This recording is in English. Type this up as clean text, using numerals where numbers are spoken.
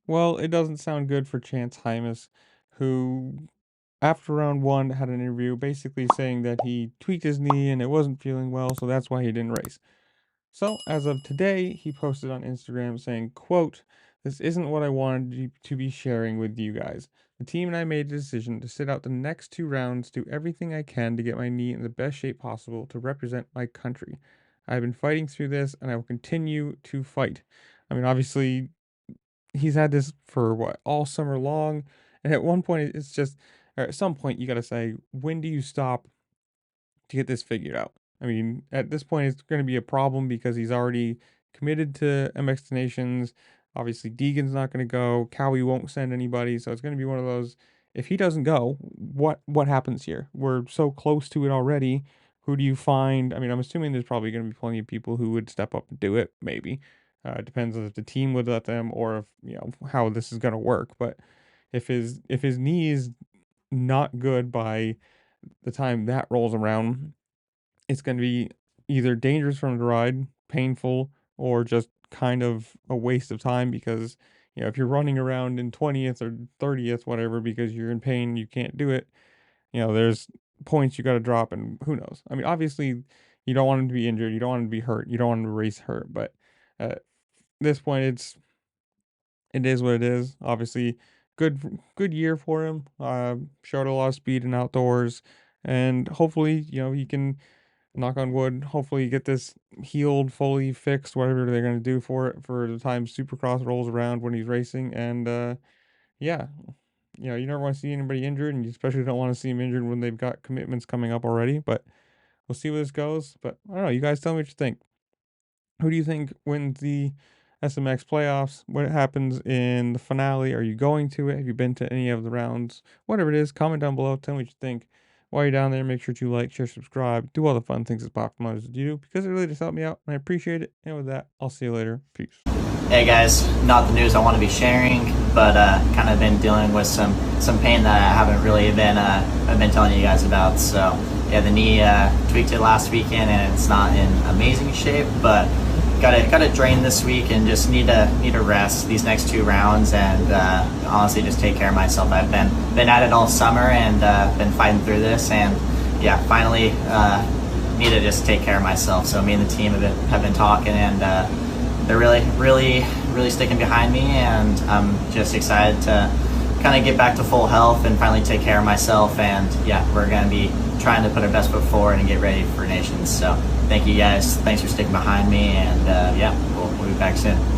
Well, it doesn't sound good for Chance Hymas, who, after round one, had an interview basically saying that he tweaked his knee and it wasn't feeling well, so that's why he didn't race. So, as of today, he posted on Instagram saying, quote, "This isn't what I wanted to be sharing with you guys. The team and I made a decision to sit out the next 2 rounds, do everything I can to get my knee in the best shape possible to represent my country. I've been fighting through this and I will continue to fight." I mean, obviously, he's had this for what, all summer long, and at one point it's just, or at some point you got to say, when do you stop to get this figured out? I mean, at this point it's going to be a problem because he's already committed to MX Nations. Obviously Deegan's not going to go, Cowie won't send anybody, so it's going to be one of those, if he doesn't go, what happens here? We're so close to it already. Who do you find? I mean, I'm assuming there's probably going to be plenty of people who would step up and do it, maybe. It depends on if the team would let them or if, how this is going to work. But if his knee is not good by the time that rolls around, it's going to be either dangerous for him to ride, painful, or just kind of a waste of time because, if you're running around in 20th or 30th, whatever, because you're in pain, you can't do it, there's points you got to drop, and who knows? I mean, obviously, you don't want him to be injured, you don't want him to be hurt, you don't want him to race hurt, but at this point, it is what it is. Obviously, good year for him. Showed a lot of speed in outdoors, and hopefully, he can, knock on wood, hopefully get this healed, fully fixed, whatever they're gonna do for it for the time Supercross rolls around when he's racing. And yeah, you never want to see anybody injured, and you especially don't want to see him injured when they've got commitments coming up already. But we'll see where this goes. But I don't know. You guys tell me what you think. Who do you think wins the SMX playoffs? What happens in the finale? Are you going to it? Have you been to any of the rounds? Whatever it is, comment down below. Tell me what you think. While you're down there, make sure to like, share, subscribe, do all the fun things that Optimizers do because it really just helped me out and I appreciate it. And with that, I'll see you later. Peace. Hey guys, not the news I want to be sharing, but kind of been dealing with some pain that I haven't really been telling you guys about. So yeah, the knee tweaked it last weekend and it's not in amazing shape, but got it drained this week and just need to rest these next 2 rounds and honestly just take care of myself. I've been at it all summer and been fighting through this, and yeah, finally need to just take care of myself. So me and the team have been talking, and they're really sticking behind me, and I'm just excited to kind of get back to full health and finally take care of myself. And yeah, we're gonna be trying to put our best foot forward and get ready for Nations. So thank you guys, thanks for sticking behind me, and yeah, we'll be back soon.